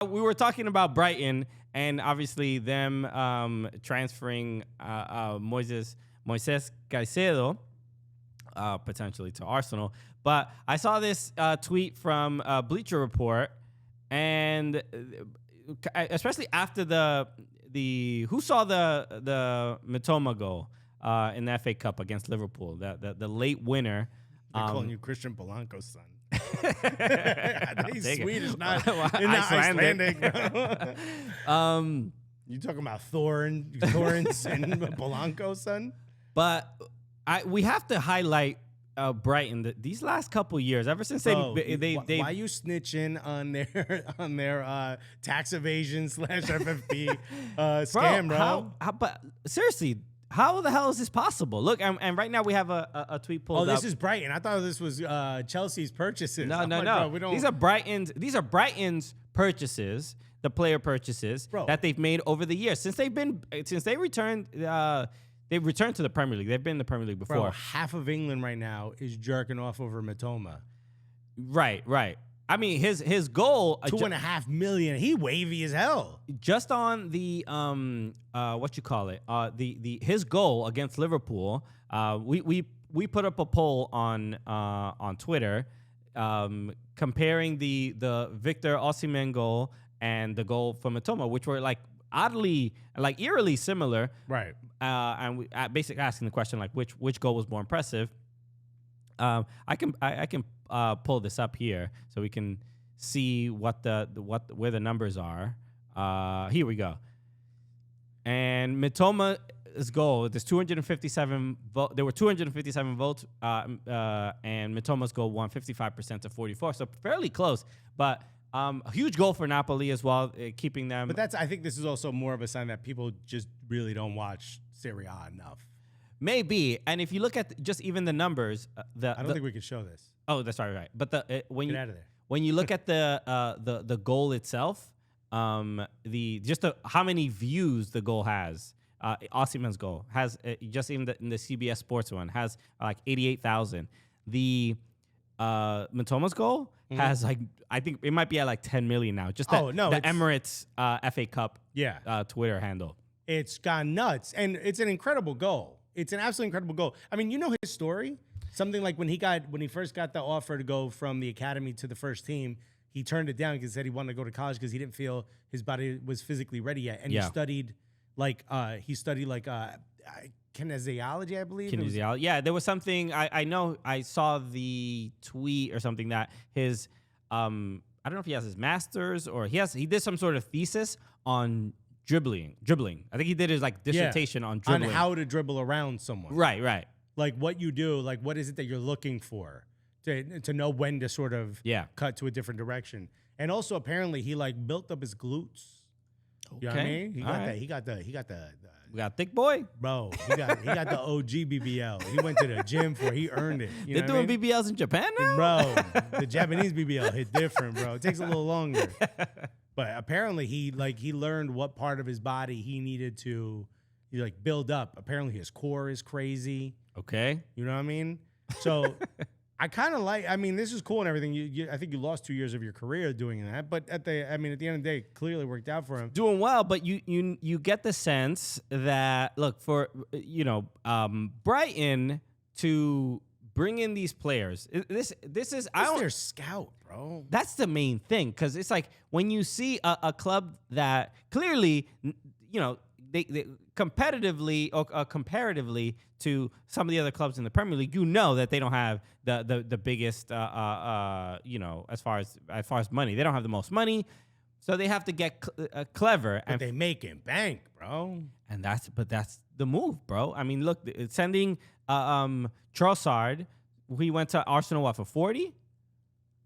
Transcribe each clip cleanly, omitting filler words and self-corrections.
We were talking about Brighton and obviously them transferring Moises Caicedo potentially to Arsenal. But I saw this tweet from Bleacher Report, and especially after the who saw the Mitoma goal in the FA Cup against Liverpool, the late winner. They're calling you Christian Polanco's son. He's Swedish, not Icelandic. You talking about Thorns and Polanco's son? But we have to highlight Brighton. These last couple years, ever since they why are you snitching on their tax evasion / FFP scam, bro? But seriously. How the hell is this possible? Look, and right now we have a tweet pulled up. Oh, this is Brighton. I thought this was Chelsea's purchases. No. Bro, these are Brighton's purchases, the player purchases that they've made over the years since they returned. They've returned to the Premier League. They've been in the Premier League before. Bro, half of England right now is jerking off over Mitoma. Right. I mean, his goal $2.5 million. He wavy as hell. Just on the his goal against Liverpool. We put up a poll on Twitter, comparing the Victor Osimhen goal and the goal from Mitoma, which were eerily similar. Right. And we basically asking the question which goal was more impressive. I can pull this up here so we can see where the numbers are. Here we go. And Mitoma's goal, there's 257 votes. There were 257 votes, and Mitoma's goal won 55% to 44, so fairly close. But a huge goal for Napoli as well, keeping them. But I think this is also more of a sign that people just really don't watch Serie A enough. Maybe, and if you look at just even the numbers, I don't think we could show this. Oh, that's right. But Get out of there. When you look at the goal itself, how many views the goal has, Osimhen's goal has just even in the CBS Sports one has 88,000. The Mitoma's goal has I think it might be at 10 million now. Just the Emirates FA Cup Twitter handle. It's gone nuts, and it's an incredible goal. It's an absolutely incredible goal. I mean, you know his story? Something like when he first got the offer to go from the academy to the first team, he turned it down because he said he wanted to go to college because he didn't feel his body was physically ready yet. And he studied kinesiology, I believe. Kinesiology. Yeah, there was something I know. I saw the tweet or something that his I don't know if he has his master's or he did some sort of thesis on dribbling. I think he did his dissertation on dribbling. On how to dribble around someone. Right. Like what you do, what is it that you're looking for to know when to sort of cut to a different direction. And also apparently he built up his glutes. Okay. You know what I mean? He got the we got thick boy. Bro, he got the OG BBL. He went to the gym he earned it. They're doing BBLs in Japan now? Bro, the Japanese BBL hit different, bro. It takes a little longer. But apparently he learned what part of his body he needed to build up. Apparently his core is crazy. Okay. You know what I mean? So I kind of this is cool and everything. I think you lost 2 years of your career doing that, but at the end of the day, it clearly worked out for him. Doing well, but you get the sense that for Brighton to bring in these players. This is their scout, bro. That's the main thing, because it's when you see a club that clearly they competitively or comparatively to some of the other clubs in the Premier League, that they don't have the biggest as far as money. They don't have the most money, so they have to get clever. But they making bank, bro. And that's the move, bro. I mean, look, sending Trossard, he went to Arsenal for 40.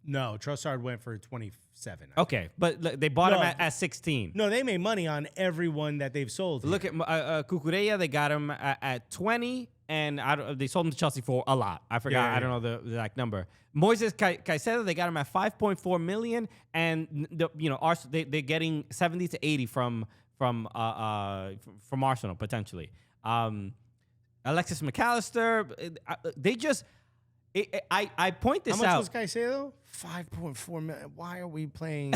No, Trossard went for 27. Okay, but they bought him at 16. No, they made money on everyone that they've sold. Look at Cucurella. They got him at 20, and they sold him to Chelsea for a lot. I forgot. I don't know the exact number. Moises Caicedo, they got him at 5.4 million, and they're getting 70 to 80 from Arsenal potentially. Alexis McAllister, they just. I point this out. How much was Caicedo? 5.4 million. Why are we playing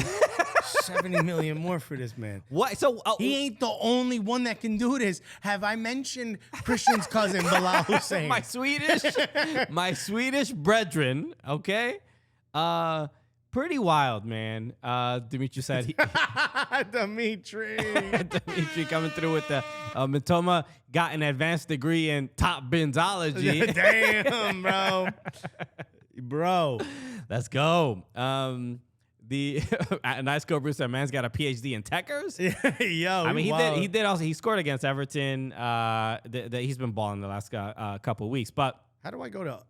70 million more for this man. What? So He ain't the only one that can do this. Have I mentioned Christian's cousin, Bilal Hussein? my Swedish brethren, okay? Pretty wild, man. Dimitri said Dimitri coming through with the Matoma got an advanced degree in top benzology. Damn, bro. Let's go. The Nice Cobra said, man's got a PhD in techers. Yo, I mean, he did also. He scored against Everton. He's been balling the last couple of weeks. But how do I go to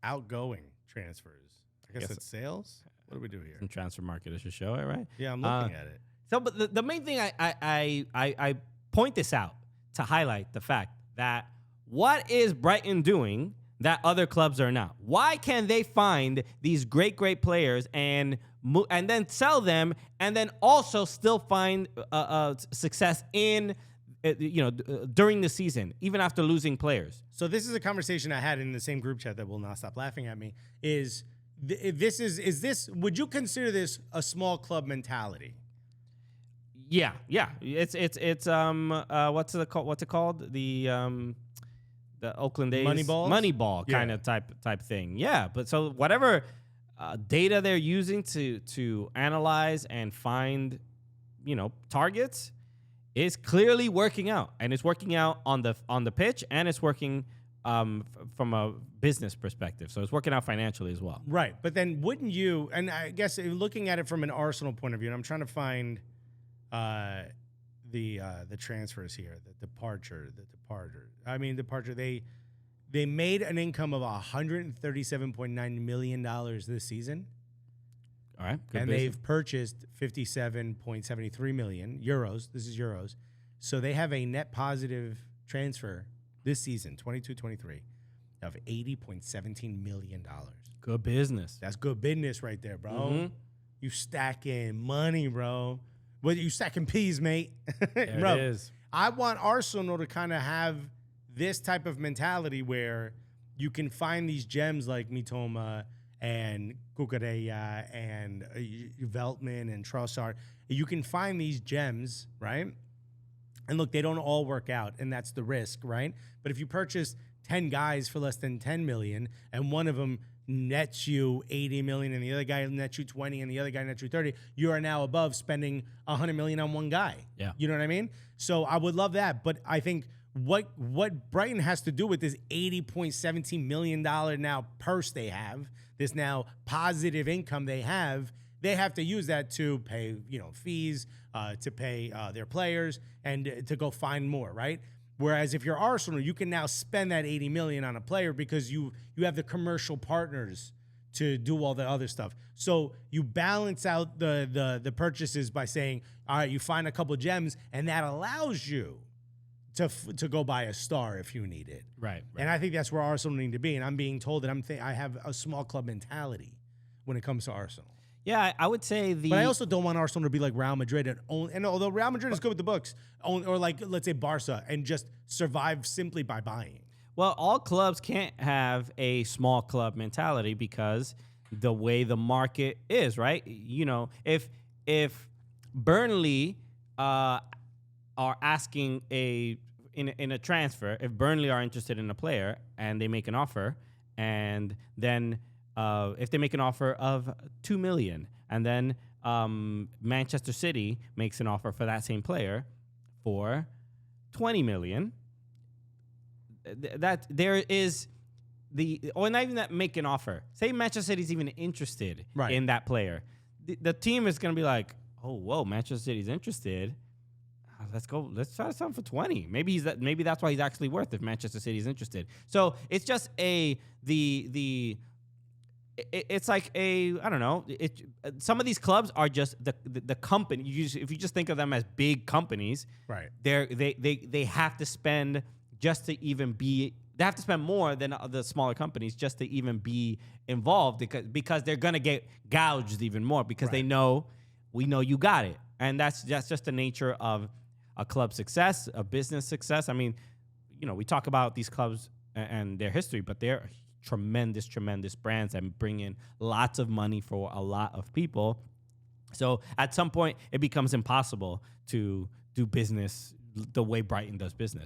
outgoing transfers? I guess it's sales. What do we do here? Some transfer market. I should show it, right? Yeah, I'm looking at it. So, but the main thing I point this out to highlight the fact that what is Brighton doing that other clubs are not? Why can they find these great players and then sell them, and then also still find success in during the season, even after losing players? So this is a conversation I had in the same group chat that will not stop laughing at me. Is this? Would you consider this a small club mentality? Yeah. It's what's it called? The Oakland A's Moneyball kind of type thing. Yeah, but so whatever data they're using to analyze and find, targets is clearly working out, and it's working out on the pitch, and it's working from a business perspective. So it's working out financially as well. Right. But then wouldn't you, and I guess looking at it from an Arsenal point of view, and I'm trying to find the transfers here, the departure. They made an income of $137.9 million this season. All right. And they've purchased 57.73 million euros. This is euros. So they have a net positive transfer this season, 22-23, of $80.17 million. Good business. That's good business right there, bro. Mm-hmm. You stacking money, bro. Well, you stacking peas, mate. There bro, it is. I want Arsenal to kind of have this type of mentality where you can find these gems like Mitoma and Kukureya and Veltman and Trossard. You can find these gems, right? And look, they don't all work out, and that's the risk, right? But if you purchase 10 guys for less than 10 million, and one of them nets you 80 million, and the other guy nets you 20, and the other guy nets you 30, you are now above spending 100 million on one guy. Yeah. You know what I mean? So I would love that, but I think what Brighton has to do with this $80.17 million now purse they have, this now positive income they have to use that to pay, fees, to pay their players, and to go find more, right? Whereas if you're Arsenal, you can now spend that 80 million on a player because you have the commercial partners to do all the other stuff. So you balance out the purchases by saying, all right, you find a couple gems, and that allows you to go buy a star if you need it. Right. And I think that's where Arsenal need to be. And I'm being told that I have a small club mentality when it comes to Arsenal. Yeah, I would say But I also don't want Arsenal to be like Real Madrid and although Real Madrid is good with the books, or like let's say Barca, and just survive simply by buying. Well, all clubs can't have a small club mentality because the way the market is, right? If Burnley are asking in a transfer, if Burnley are interested in a player and they make an offer, and then if they make an offer of $2 million, and then Manchester City makes an offer for that same player for $20 million, that there is or not even that make an offer. Say Manchester City's even interested in that player. The team is going to be like, oh, whoa, Manchester City's interested. Let's go. Let's try to sell him for 20. Maybe that's why he's actually worth if Manchester City's interested. So it's just it's like I don't know. Some of these clubs are just the company. If you just think of them as big companies, right? They have to spend just to even be. They have to spend more than the smaller companies just to even be involved because they're gonna get gouged even more because we know you got it, and that's just the nature of a club success, a business success. I mean, we talk about these clubs and their history, but they're tremendous brands and bring in lots of money for a lot of people. So at some point, it becomes impossible to do business the way Brighton does business.